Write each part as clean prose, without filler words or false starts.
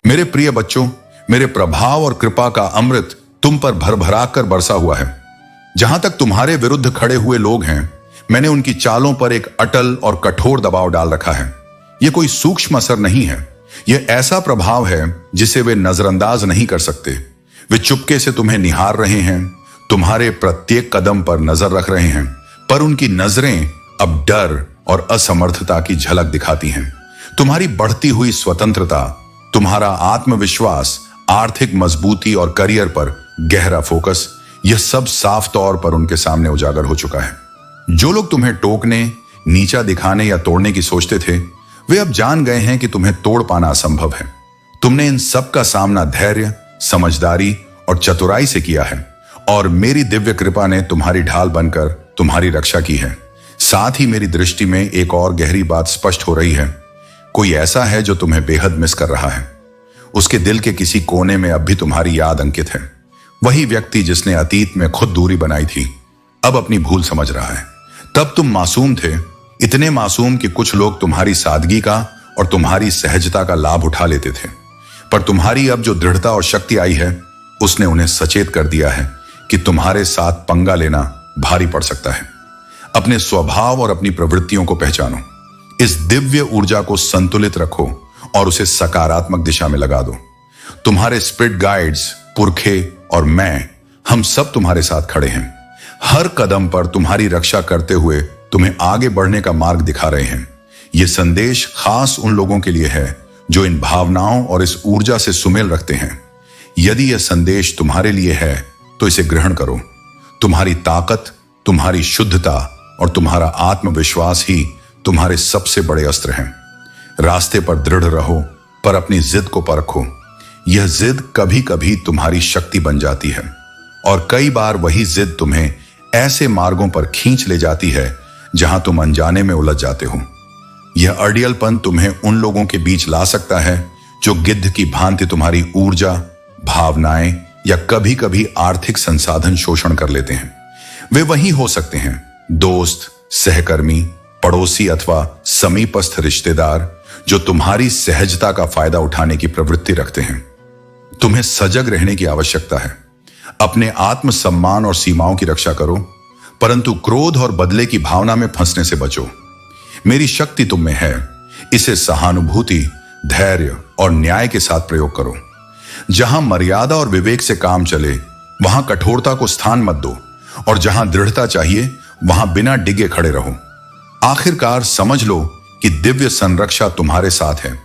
मेरे प्रिय बच्चों, मेरे प्रभाव और कृपा का अमृत तुम पर भरभरा कर बरसा हुआ है। जहां तक तुम्हारे विरुद्ध खड़े हुए लोग हैं, मैंने उनकी चालों पर एक अटल और कठोर दबाव डाल रखा है। यह कोई सूक्ष्म असर नहीं है, यह ऐसा प्रभाव है जिसे वे नजरअंदाज नहीं कर सकते। वे चुपके से तुम्हें निहार रहे हैं, तुम्हारे प्रत्येक कदम पर नजर रख रहे हैं, पर उनकी नजरें अब डर और असमर्थता की झलक दिखाती हैं। तुम्हारी बढ़ती हुई स्वतंत्रता, तुम्हारा आत्मविश्वास, आर्थिक मजबूती और करियर पर गहरा फोकस, यह सब साफ तौर पर उनके सामने उजागर हो चुका है। जो लोग तुम्हें टोकने, नीचा दिखाने या तोड़ने की सोचते थे, वे अब जान गए हैं कि तुम्हें तोड़ पाना असंभव है। तुमने इन सब का सामना धैर्य, समझदारी और चतुराई से किया है, और मेरी दिव्य कृपा ने तुम्हारी ढाल बनकर तुम्हारी रक्षा की है। साथ ही मेरी दृष्टि में एक और गहरी बात स्पष्ट हो रही है। कोई ऐसा है जो तुम्हें बेहद मिस कर रहा है। उसके दिल के किसी कोने में अब भी तुम्हारी याद अंकित है। वही व्यक्ति जिसने अतीत में खुद दूरी बनाई थी, अब अपनी भूल समझ रहा है। तब तुम मासूम थे, इतने मासूम कि कुछ लोग तुम्हारी सादगी का और तुम्हारी सहजता का लाभ उठा लेते थे। पर तुम्हारी अब जो दृढ़ता और शक्ति आई है, उसने उन्हें सचेत कर दिया है कि तुम्हारे साथ पंगा लेना भारी पड़ सकता है। अपने स्वभाव और अपनी प्रवृत्तियों को पहचानो, इस दिव्य ऊर्जा को संतुलित रखो और उसे सकारात्मक दिशा में लगा दो। तुम्हारे स्पिरिट गाइड्स, पुरखे और मैं, हम सब तुम्हारे साथ खड़े हैं। हर कदम पर तुम्हारी रक्षा करते हुए तुम्हें आगे बढ़ने का मार्ग दिखा रहे हैं। यह संदेश खास उन लोगों के लिए है जो इन भावनाओं और इस ऊर्जा से सुमेल रखते हैं। यदि यह संदेश तुम्हारे लिए है तो इसे ग्रहण करो। तुम्हारी ताकत, तुम्हारी शुद्धता और तुम्हारा आत्मविश्वास ही तुम्हारे सबसे बड़े अस्त्र हैं। रास्ते पर दृढ़ रहो, पर अपनी जिद को परखो। यह जिद कभी कभी तुम्हारी शक्ति बन जाती है, और कई बार वही जिद तुम्हें ऐसे मार्गों पर खींच ले जाती है जहां तुम अनजाने में उलझ जाते हो। यह अड़ियलपन तुम्हें उन लोगों के बीच ला सकता है जो गिद्ध की भांति तुम्हारी ऊर्जा, भावनाएं या कभी कभी आर्थिक संसाधन शोषण कर लेते हैं। वे वही हो सकते हैं, दोस्त, सहकर्मी, पड़ोसी अथवा समीपस्थ रिश्तेदार, जो तुम्हारी सहजता का फायदा उठाने की प्रवृत्ति रखते हैं। तुम्हें सजग रहने की आवश्यकता है। अपने आत्मसम्मान और सीमाओं की रक्षा करो, परंतु क्रोध और बदले की भावना में फंसने से बचो। मेरी शक्ति तुम में है, इसे सहानुभूति, धैर्य और न्याय के साथ प्रयोग करो। जहां मर्यादा और विवेक से काम चले, वहां कठोरता को स्थान मत दो, और जहां दृढ़ता चाहिए, वहां बिना डिगे खड़े रहो। आखिरकार समझ लो कि दिव्य संरक्षा तुम्हारे साथ है।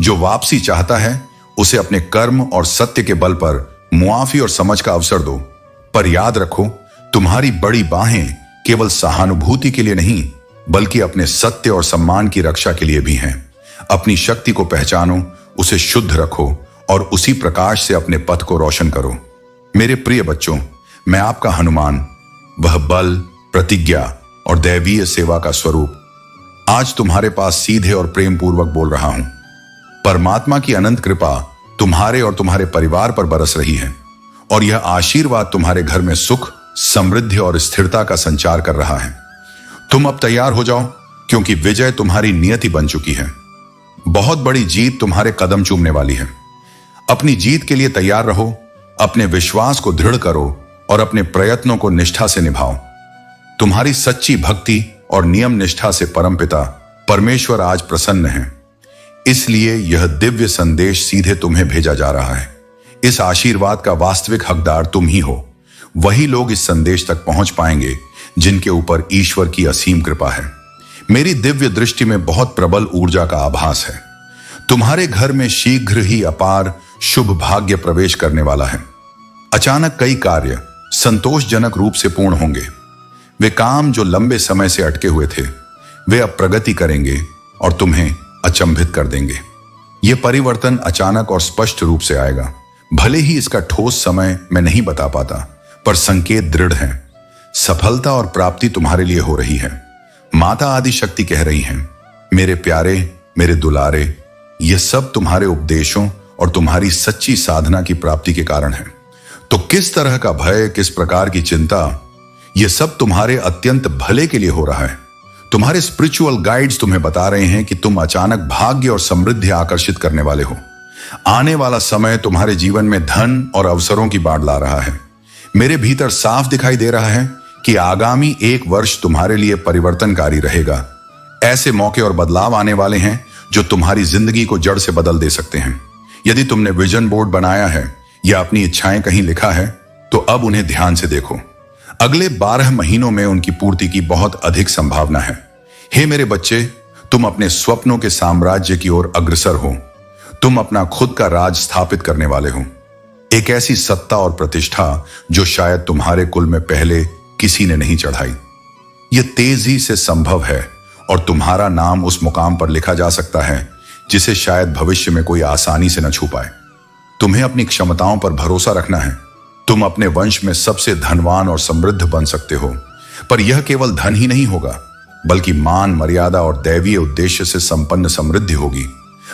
जो वापसी चाहता है, उसे अपने कर्म और सत्य के बल पर मुआफी और समझ का अवसर दो। पर याद रखो, तुम्हारी बड़ी बाहें केवल सहानुभूति के लिए नहीं, बल्कि अपने सत्य और सम्मान की रक्षा के लिए भी हैं। अपनी शक्ति को पहचानो, उसे शुद्ध रखो और उसी प्रकाश से अपने पथ को रोशन करो। मेरे प्रिय बच्चों, मैं आपका हनुमान, वह बल, प्रतिज्ञा और दैवीय सेवा का स्वरूप, आज तुम्हारे पास सीधे और प्रेम पूर्वक बोल रहा हूं। परमात्मा की अनंत कृपा तुम्हारे और तुम्हारे परिवार पर बरस रही है, और यह आशीर्वाद तुम्हारे घर में सुख, समृद्धि और स्थिरता का संचार कर रहा है। तुम अब तैयार हो जाओ, क्योंकि विजय तुम्हारी नियति बन चुकी है। बहुत बड़ी जीत तुम्हारे कदम चूमने वाली है। अपनी जीत के लिए तैयार रहो, अपने विश्वास को दृढ़ करो और अपने प्रयत्नों को निष्ठा से निभाओ। तुम्हारी सच्ची भक्ति और नियम निष्ठा से परमपिता परमेश्वर आज प्रसन्न है। इसलिए यह दिव्य संदेश सीधे तुम्हें भेजा जा रहा है। इस आशीर्वाद का वास्तविक हकदार तुम ही हो। वही लोग इस संदेश तक पहुंच पाएंगे जिनके ऊपर ईश्वर की असीम कृपा है। मेरी दिव्य दृष्टि में बहुत प्रबल ऊर्जा का आभास है। तुम्हारे घर में शीघ्र ही अपार शुभ भाग्य प्रवेश करने वाला है। अचानक कई कार्य संतोषजनक रूप से पूर्ण होंगे। वे काम जो लंबे समय से अटके हुए थे, वे अब प्रगति करेंगे और तुम्हें अचंभित कर देंगे। यह परिवर्तन अचानक और स्पष्ट रूप से आएगा। भले ही इसका ठोस समय मैं नहीं बता पाता, पर संकेत दृढ़ हैं। सफलता और प्राप्ति तुम्हारे लिए हो रही है। माता आदि शक्ति कह रही हैं, मेरे प्यारे, मेरे दुलारे, यह सब तुम्हारे उपदेशों और तुम्हारी सच्ची साधना की प्राप्ति के कारण है। तो किस तरह का भय, किस प्रकार की चिंता, यह सब तुम्हारे अत्यंत भले के लिए हो रहा है। तुम्हारे स्पिरिचुअल गाइड्स तुम्हें बता रहे हैं कि तुम अचानक भाग्य और समृद्धि आकर्षित करने वाले हो। आने वाला समय तुम्हारे जीवन में धन और अवसरों की बाढ़ ला रहा है। मेरे भीतर साफ दिखाई दे रहा है कि आगामी 1 वर्ष तुम्हारे लिए परिवर्तनकारी रहेगा। ऐसे मौके और बदलाव आने वाले हैं जो तुम्हारी जिंदगी को जड़ से बदल दे सकते हैं। यदि तुमने विजन बोर्ड बनाया है या अपनी इच्छाएं कहीं लिखा है तो अब उन्हें ध्यान से देखो। अगले 12 महीनों में उनकी पूर्ति की बहुत अधिक संभावना है। हे मेरे बच्चे, तुम अपने स्वप्नों के साम्राज्य की ओर अग्रसर हो। तुम अपना खुद का राज स्थापित करने वाले हो, एक ऐसी सत्ता और प्रतिष्ठा जो शायद तुम्हारे कुल में पहले किसी ने नहीं चढ़ाई। यह तेजी से संभव है और तुम्हारा नाम उस मुकाम पर लिखा जा सकता है जिसे शायद भविष्य में कोई आसानी से न छू पाए। तुम्हें अपनी क्षमताओं पर भरोसा रखना है। तुम अपने वंश में सबसे धनवान और समृद्ध बन सकते हो, पर यह केवल धन ही नहीं होगा, बल्कि मान, मर्यादा और दैवीय उद्देश्य से संपन्न समृद्धि होगी।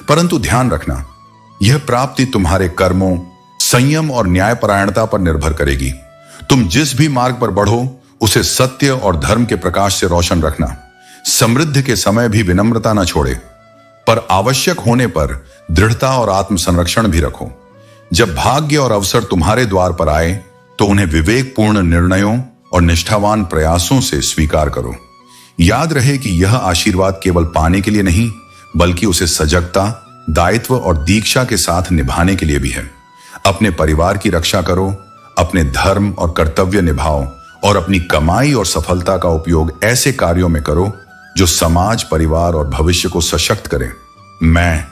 परंतु ध्यान रखना, यह प्राप्ति तुम्हारे कर्मों, संयम और न्यायपरायणता पर निर्भर करेगी। तुम जिस भी मार्ग पर बढ़ो उसे सत्य और धर्म के प्रकाश से रोशन रखना। समृद्धि के समय भी विनम्रता न छोड़े, पर आवश्यक होने पर दृढ़ता और आत्मसंरक्षण भी रखो। जब भाग्य और अवसर तुम्हारे द्वार पर आए तो उन्हें विवेकपूर्ण निर्णयों और निष्ठावान प्रयासों से स्वीकार करो। याद रहे कि यह आशीर्वाद केवल पाने के लिए नहीं, बल्कि उसे सजगता, दायित्व और दीक्षा के साथ निभाने के लिए भी है। अपने परिवार की रक्षा करो, अपने धर्म और कर्तव्य निभाओ और अपनी कमाई और सफलता का उपयोग ऐसे कार्यों में करो जो समाज, परिवार और भविष्य को सशक्त करें। मैं,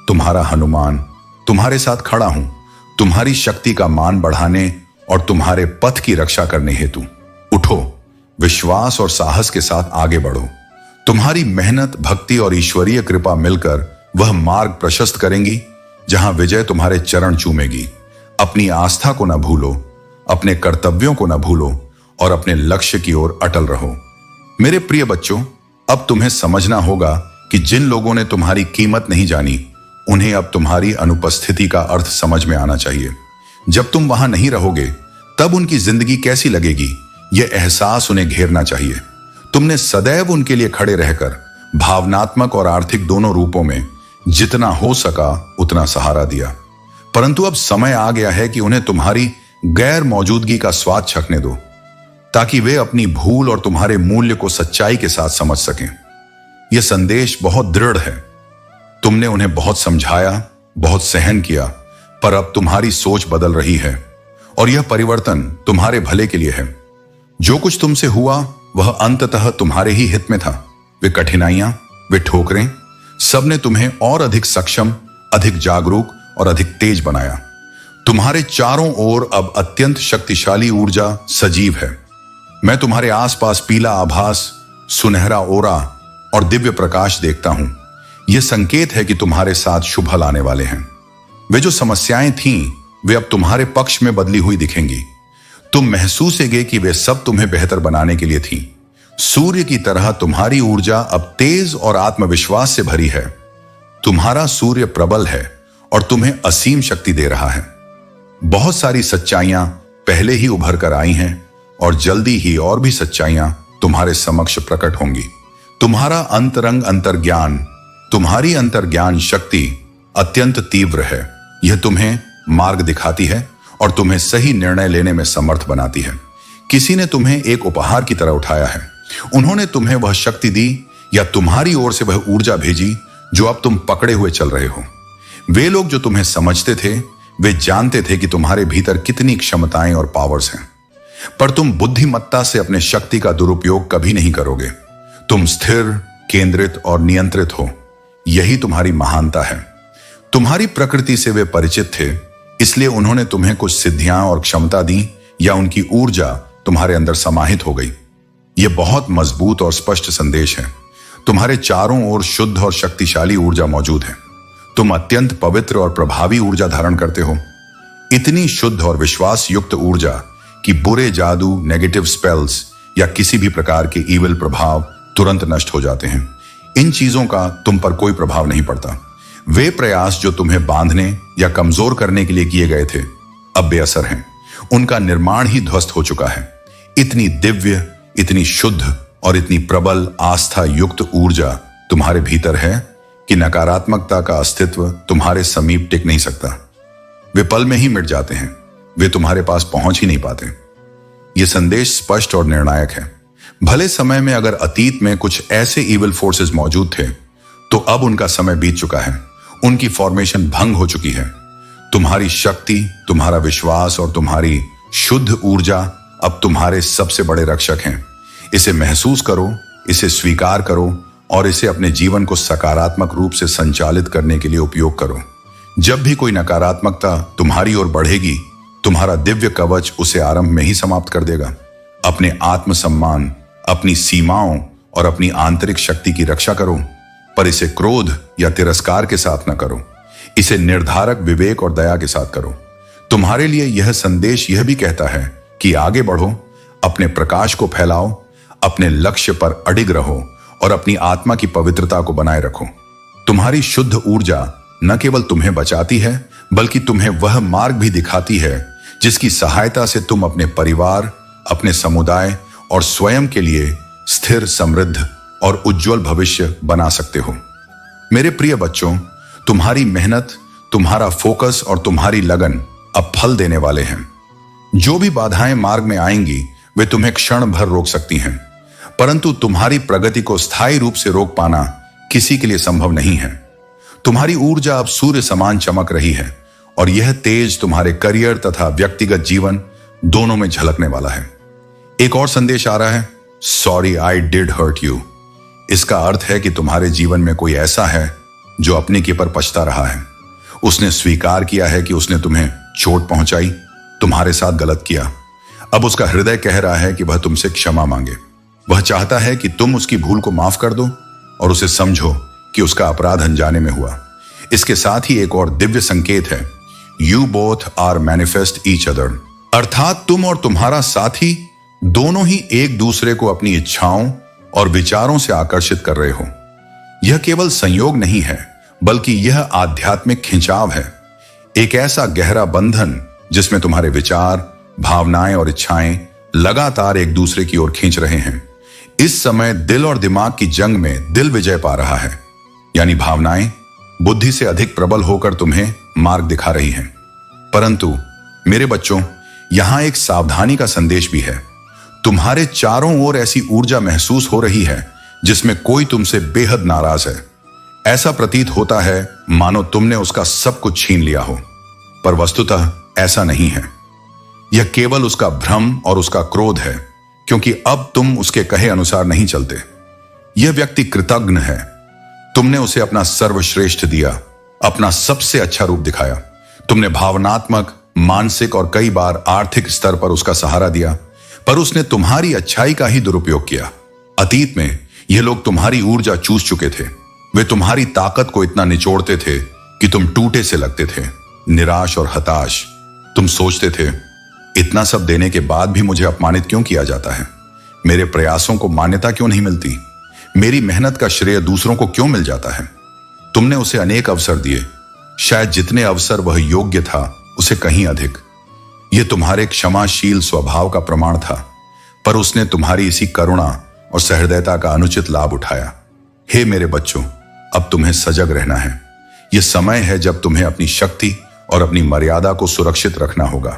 तुम्हारा हनुमान, तुम्हारे साथ खड़ा हूं, तुम्हारी शक्ति का मान बढ़ाने और तुम्हारे पथ की रक्षा करने हेतु। उठो, विश्वास और साहस के साथ आगे बढ़ो। तुम्हारी मेहनत, भक्ति और ईश्वरीय कृपा मिलकर वह मार्ग प्रशस्त करेंगी जहां विजय तुम्हारे चरण चूमेगी। अपनी आस्था को न भूलो, अपने कर्तव्यों को न भूलो और अपने लक्ष्य की ओर अटल रहो। मेरे प्रिय बच्चों, अब तुम्हें समझना होगा कि जिन लोगों ने तुम्हारी कीमत नहीं जानी, उन्हें अब तुम्हारी अनुपस्थिति का अर्थ समझ में आना चाहिए। जब तुम वहां नहीं रहोगे तब उनकी जिंदगी कैसी लगेगी, यह एहसास उन्हें घेरना चाहिए। तुमने सदैव उनके लिए खड़े रहकर भावनात्मक और आर्थिक दोनों रूपों में जितना हो सका उतना सहारा दिया, परंतु अब समय आ गया है कि उन्हें तुम्हारी गैर मौजूदगी का स्वाद चखने दो, ताकि वे अपनी भूल और तुम्हारे मूल्य को सच्चाई के साथ समझ सकें। यह संदेश बहुत दृढ़ है। तुमने उन्हें बहुत समझाया, बहुत सहन किया, पर अब तुम्हारी सोच बदल रही है और यह परिवर्तन तुम्हारे भले के लिए है। जो कुछ तुमसे हुआ वह अंततः तुम्हारे ही हित में था। वे कठिनाइयां, वे ठोकरें, सबने तुम्हें और अधिक सक्षम, अधिक जागरूक और अधिक तेज बनाया। तुम्हारे चारों ओर अब अत्यंत शक्तिशाली ऊर्जा सजीव है। मैं तुम्हारे आसपास पीला आभास, सुनहरा ओरा और दिव्य प्रकाश देखता हूं। यह संकेत है कि तुम्हारे साथ शुभ फल आने वाले हैं। वे जो समस्याएं थीं, वे अब तुम्हारे पक्ष में बदली हुई दिखेंगी। तुम महसूसेंगे कि वे सब तुम्हें बेहतर बनाने के लिए थीं। सूर्य की तरह तुम्हारी ऊर्जा अब तेज और आत्मविश्वास से भरी है। तुम्हारा सूर्य प्रबल है और तुम्हें असीम शक्ति दे रहा है। बहुत सारी सच्चाइयां पहले ही उभर कर आई हैं और जल्दी ही और भी सच्चाइयां तुम्हारे समक्ष प्रकट होंगी। तुम्हारा अंतरंग अंतर्ज्ञान, तुम्हारी अंतर्ज्ञान शक्ति अत्यंत तीव्र है। यह तुम्हें मार्ग दिखाती है और तुम्हें सही निर्णय लेने में समर्थ बनाती है। किसी ने तुम्हें एक उपहार की तरह उठाया है। उन्होंने तुम्हें वह शक्ति दी या तुम्हारी ओर से वह ऊर्जा भेजी जो अब तुम पकड़े हुए चल रहे हो। वे लोग जो तुम्हें समझते थे, वे जानते थे कि तुम्हारे भीतर कितनी क्षमताएं और पावर्स हैं, पर तुम बुद्धिमत्ता से अपने शक्ति का दुरुपयोग कभी नहीं करोगे। तुम स्थिर, केंद्रित और नियंत्रित हो। यही तुम्हारी महानता है। तुम्हारी प्रकृति से वे परिचित थे, इसलिए उन्होंने तुम्हें कुछ सिद्धियां और क्षमता दी या उनकी ऊर्जा तुम्हारे अंदर समाहित हो गई। यह बहुत मजबूत और स्पष्ट संदेश है। तुम्हारे चारों ओर शुद्ध और शक्तिशाली ऊर्जा मौजूद है। तुम अत्यंत पवित्र और प्रभावी ऊर्जा धारण करते हो। इतनी शुद्ध और विश्वास युक्त ऊर्जा कि बुरे जादू, नेगेटिव स्पेल्स या किसी भी प्रकार के ईविल प्रभाव तुरंत नष्ट हो जाते हैं। इन चीजों का तुम पर कोई प्रभाव नहीं पड़ता। वे प्रयास जो तुम्हें बांधने या कमजोर करने के लिए किए गए थे, अब बेअसर हैं। उनका निर्माण ही ध्वस्त हो चुका है। इतनी दिव्य, इतनी शुद्ध और इतनी प्रबल आस्था युक्त ऊर्जा तुम्हारे भीतर है कि नकारात्मकता का अस्तित्व तुम्हारे समीप टिक नहीं सकता। वे पल में ही मिट जाते हैं, वे तुम्हारे पास पहुंच ही नहीं पाते। यह संदेश स्पष्ट और निर्णायक है। भले समय में अगर अतीत में कुछ ऐसे इविल फोर्सेस मौजूद थे, तो अब उनका समय बीत चुका है, उनकी फॉर्मेशन भंग हो चुकी है। तुम्हारी शक्ति, तुम्हारा विश्वास और तुम्हारी शुद्ध ऊर्जा अब तुम्हारे सबसे बड़े रक्षक हैं। इसे महसूस करो, इसे स्वीकार करो और इसे अपने जीवन को सकारात्मक रूप से संचालित करने के लिए उपयोग करो। जब भी कोई नकारात्मकता तुम्हारी ओर बढ़ेगी, तुम्हारा दिव्य कवच उसे आरंभ में ही समाप्त कर देगा। अपने आत्मसम्मान, अपनी सीमाओं और अपनी आंतरिक शक्ति की रक्षा करो, पर इसे क्रोध या तिरस्कार के साथ न करो। इसे निर्धारक विवेक और दया के साथ करो। तुम्हारे लिए यह संदेश यह भी कहता है कि आगे बढ़ो, अपने प्रकाश को फैलाओ, अपने लक्ष्य पर अडिग रहो और अपनी आत्मा की पवित्रता को बनाए रखो। तुम्हारी शुद्ध ऊर्जा न केवल तुम्हें बचाती है, बल्कि तुम्हें वह मार्ग भी दिखाती है जिसकी सहायता से तुम अपने परिवार, अपने समुदाय और स्वयं के लिए स्थिर, समृद्ध और उज्जवल भविष्य बना सकते हो। मेरे प्रिय बच्चों, तुम्हारी मेहनत, तुम्हारा फोकस और तुम्हारी लगन अब फल देने वाले हैं। जो भी बाधाएं मार्ग में आएंगी, वे तुम्हें क्षण भर रोक सकती हैं, परंतु तुम्हारी प्रगति को स्थायी रूप से रोक पाना किसी के लिए संभव नहीं है। तुम्हारी ऊर्जा अब सूर्य समान चमक रही है और यह तेज तुम्हारे करियर तथा व्यक्तिगत जीवन दोनों में झलकने वाला है। एक और संदेश आ रहा है, sorry I did hurt you. इसका अर्थ है कि तुम्हारे जीवन में कोई ऐसा है जो अपने के पर पछता रहा है। उसने स्वीकार किया है कि उसने तुम्हें चोट पहुंचाई, तुम्हारे साथ गलत किया। अब उसका हृदय कह रहा है कि वह तुमसे क्षमा मांगे। वह चाहता है कि तुम उसकी भूल को माफ कर दो और उसे समझो कि उसका अपराध अनजाने में हुआ। इसके साथ ही एक और दिव्य संकेत है, you both are manifest each other, अर्थात तुम और तुम्हारा साथी दोनों ही एक दूसरे को अपनी इच्छाओं और विचारों से आकर्षित कर रहे हो। यह केवल संयोग नहीं है, बल्कि यह आध्यात्मिक खिंचाव है, एक ऐसा गहरा बंधन जिसमें तुम्हारे विचार, भावनाएं और इच्छाएं लगातार एक दूसरे की ओर खींच रहे हैं। इस समय दिल और दिमाग की जंग में दिल विजय पा रहा है, यानी भावनाएं बुद्धि से अधिक प्रबल होकर तुम्हें मार्ग दिखा रही हैं। परंतु मेरे बच्चों, यहां एक सावधानी का संदेश भी है। तुम्हारे चारों ओर ऐसी ऊर्जा महसूस हो रही है जिसमें कोई तुमसे बेहद नाराज है। ऐसा प्रतीत होता है मानो तुमने उसका सब कुछ छीन लिया हो, पर वस्तुतः ऐसा नहीं है। यह केवल उसका भ्रम और उसका क्रोध है, क्योंकि अब तुम उसके कहे अनुसार नहीं चलते। यह व्यक्ति कृतज्ञ है। तुमने उसे अपना सर्वश्रेष्ठ दिया, अपना सबसे अच्छा रूप दिखाया। तुमने भावनात्मक, मानसिक और कई बार आर्थिक स्तर पर उसका सहारा दिया, पर उसने तुम्हारी अच्छाई का ही दुरुपयोग किया। अतीत में ये लोग तुम्हारी ऊर्जा चूस चुके थे। वे तुम्हारी ताकत को इतना निचोड़ते थे कि तुम टूटे से लगते थे, निराश और हताश। तुम सोचते थे, इतना सब देने के बाद भी मुझे अपमानित क्यों किया जाता है? मेरे प्रयासों को मान्यता क्यों नहीं मिलती? मेरी मेहनत का श्रेय दूसरों को क्यों मिल जाता है? तुमने उसे अनेक अवसर दिए, शायद जितने अवसर वह योग्य था उसे कहीं अधिक। यह तुम्हारे क्षमाशील स्वभाव का प्रमाण था, पर उसने तुम्हारी इसी करुणा और सहृदयता का अनुचित लाभ उठाया। हे मेरे बच्चों, अब तुम्हें सजग रहना है। यह समय है जब तुम्हें अपनी शक्ति और अपनी मर्यादा को सुरक्षित रखना होगा।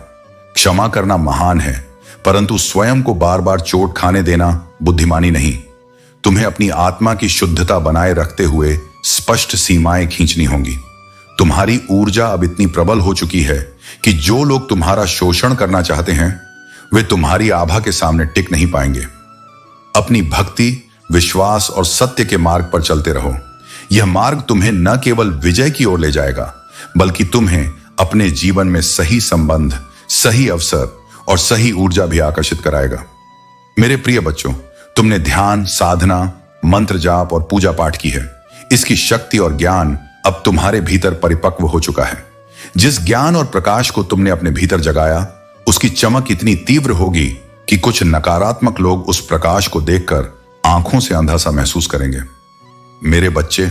क्षमा करना महान है, परंतु स्वयं को बार बार चोट खाने देना बुद्धिमानी नहीं। तुम्हें अपनी आत्मा की शुद्धता बनाए रखते हुए स्पष्ट सीमाएं खींचनी होंगी। तुम्हारी ऊर्जा अब इतनी प्रबल हो चुकी है कि जो लोग तुम्हारा शोषण करना चाहते हैं, वे तुम्हारी आभा के सामने टिक नहीं पाएंगे। अपनी भक्ति, विश्वास और सत्य के मार्ग पर चलते रहो। यह मार्ग तुम्हें न केवल विजय की ओर ले जाएगा, बल्कि तुम्हें अपने जीवन में सही संबंध, सही अवसर और सही ऊर्जा भी आकर्षित कराएगा। मेरे प्रिय बच्चों, तुमने ध्यान, साधना, मंत्र जाप और पूजा पाठ की है। इसकी शक्ति और ज्ञान अब तुम्हारे भीतर परिपक्व हो चुका है। जिस ज्ञान और प्रकाश को तुमने अपने भीतर जगाया, उसकी चमक इतनी तीव्र होगी कि कुछ नकारात्मक लोग उस प्रकाश को देखकर आंखों से अंधा सा महसूस करेंगे। मेरे बच्चे,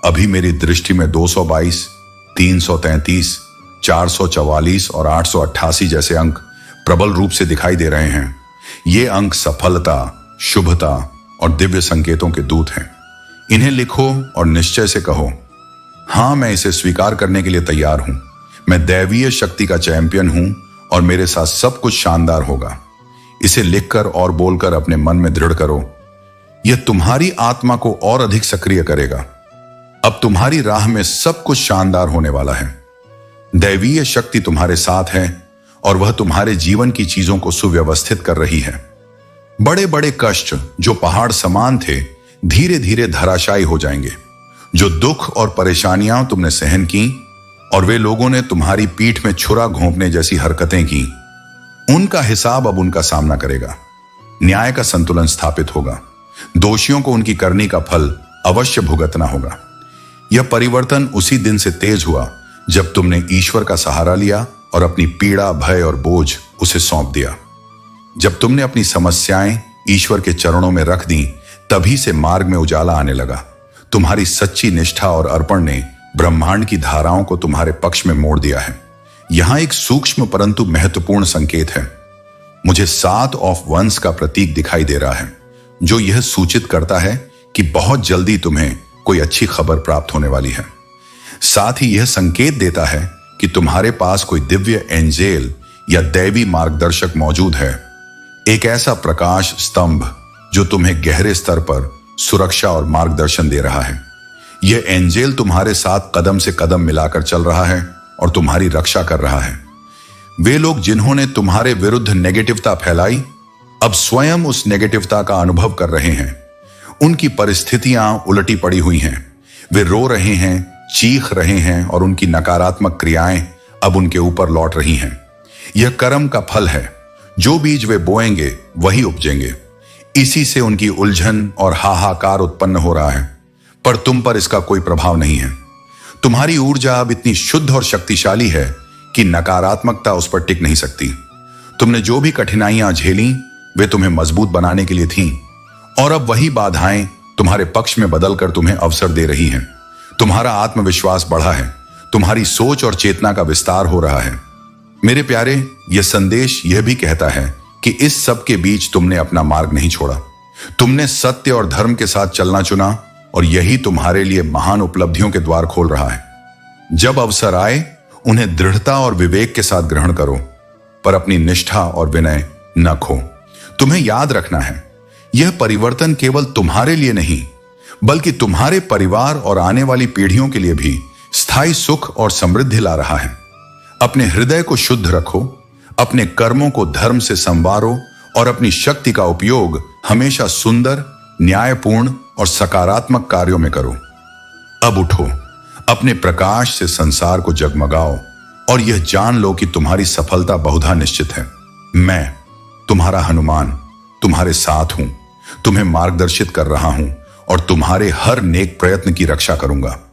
अभी मेरी दृष्टि में 222, 333, 444 और 888 जैसे अंक प्रबल रूप से दिखाई दे रहे हैं। ये अंक सफलता, शुभता और दिव्य संकेतों के दूत हैं। इन्हें लिखो और निश्चय से कहो, हां, मैं इसे स्वीकार करने के लिए तैयार हूं। मैं दैवीय शक्ति का चैंपियन हूं और मेरे साथ सब कुछ शानदार होगा। इसे लिखकर और बोलकर अपने मन में दृढ़ करो। यह तुम्हारी आत्मा को और अधिक सक्रिय करेगा। अब तुम्हारी राह में सब कुछ शानदार होने वाला है। दैवीय शक्ति तुम्हारे साथ है और वह तुम्हारे जीवन की चीजों को सुव्यवस्थित कर रही है। बड़े बड़े कष्ट जो पहाड़ समान थे धीरे धीरे धराशायी हो जाएंगे। जो दुख और परेशानियां तुमने सहन की और वे लोगों ने तुम्हारी पीठ में छुरा घोंपने जैसी हरकतें की, उनका हिसाब अब उनका सामना करेगा। न्याय का संतुलन स्थापित होगा। दोषियों को उनकी करनी का फल अवश्य भुगतना होगा। यह परिवर्तन उसी दिन से तेज हुआ जब तुमने ईश्वर का सहारा लिया और अपनी पीड़ा, भय और बोझ उसे सौंप दिया। जब तुमने अपनी समस्याएं ईश्वर के चरणों में रख दी, तभी से मार्ग में उजाला आने लगा। तुम्हारी सच्ची निष्ठा और अर्पण ने ब्रह्मांड की धाराओं को तुम्हारे पक्ष में मोड़ दिया है। यहां एक सूक्ष्म परंतु महत्वपूर्ण संकेत है। मुझे 7 ऑफ वंस का प्रतीक दिखाई दे रहा है, जो यह सूचित करता है कि बहुत जल्दी तुम्हें कोई अच्छी खबर प्राप्त होने वाली है। साथ ही यह संकेत देता है कि तुम्हारे पास कोई दिव्य एंजेल या दैवी मार्गदर्शक मौजूद है। एक ऐसा प्रकाश स्तंभ जो तुम्हें गहरे स्तर पर सुरक्षा और मार्गदर्शन दे रहा है। यह एंजेल तुम्हारे साथ कदम से कदम मिलाकर चल रहा है और तुम्हारी रक्षा कर रहा है। वे लोग जिन्होंने तुम्हारे विरुद्ध नेगेटिवता फैलाई, अब स्वयं उस नेगेटिवता का अनुभव कर रहे हैं। उनकी परिस्थितियां उलटी पड़ी हुई हैं। वे रो रहे हैं, चीख रहे हैं और उनकी नकारात्मक क्रियाएं अब उनके ऊपर लौट रही हैं। यह कर्म का फल है। जो बीज वे बोएंगे वही उपजेंगे। इसी से उनकी उलझन और हाहाकार उत्पन्न हो रहा है, पर तुम पर इसका कोई प्रभाव नहीं है। तुम्हारी ऊर्जा अब इतनी शुद्ध और शक्तिशाली है कि नकारात्मकता उस पर टिक नहीं सकती। तुमने जो भी कठिनाइयां झेली, वे तुम्हें मजबूत बनाने के लिए थीं, और अब वही बाधाएं तुम्हारे पक्ष में बदलकर तुम्हें अवसर दे रही हैं। तुम्हारा आत्मविश्वास बढ़ा है। तुम्हारी सोच और चेतना का विस्तार हो रहा है। मेरे प्यारे, यह संदेश यह भी कहता है कि इस सब के बीच तुमने अपना मार्ग नहीं छोड़ा। तुमने सत्य और धर्म के साथ चलना चुना और यही तुम्हारे लिए महान उपलब्धियों के द्वार खोल रहा है। जब अवसर आए, उन्हें दृढ़ता और विवेक के साथ ग्रहण करो, पर अपनी निष्ठा और विनय न खो। तुम्हें याद रखना है, यह परिवर्तन केवल तुम्हारे लिए नहीं, बल्कि तुम्हारे परिवार और आने वाली पीढ़ियों के लिए भी स्थायी सुख और समृद्धि ला रहा है। अपने हृदय को शुद्ध रखो, अपने कर्मों को धर्म से संवारो और अपनी शक्ति का उपयोग हमेशा सुंदर, न्यायपूर्ण और सकारात्मक कार्यों में करो। अब उठो, अपने प्रकाश से संसार को जगमगाओ और यह जान लो कि तुम्हारी सफलता बहुधा निश्चित है। मैं, तुम्हारा हनुमान, तुम्हारे साथ हूं, तुम्हें मार्गदर्शित कर रहा हूं और तुम्हारे हर नेक प्रयत्न की रक्षा करूंगा।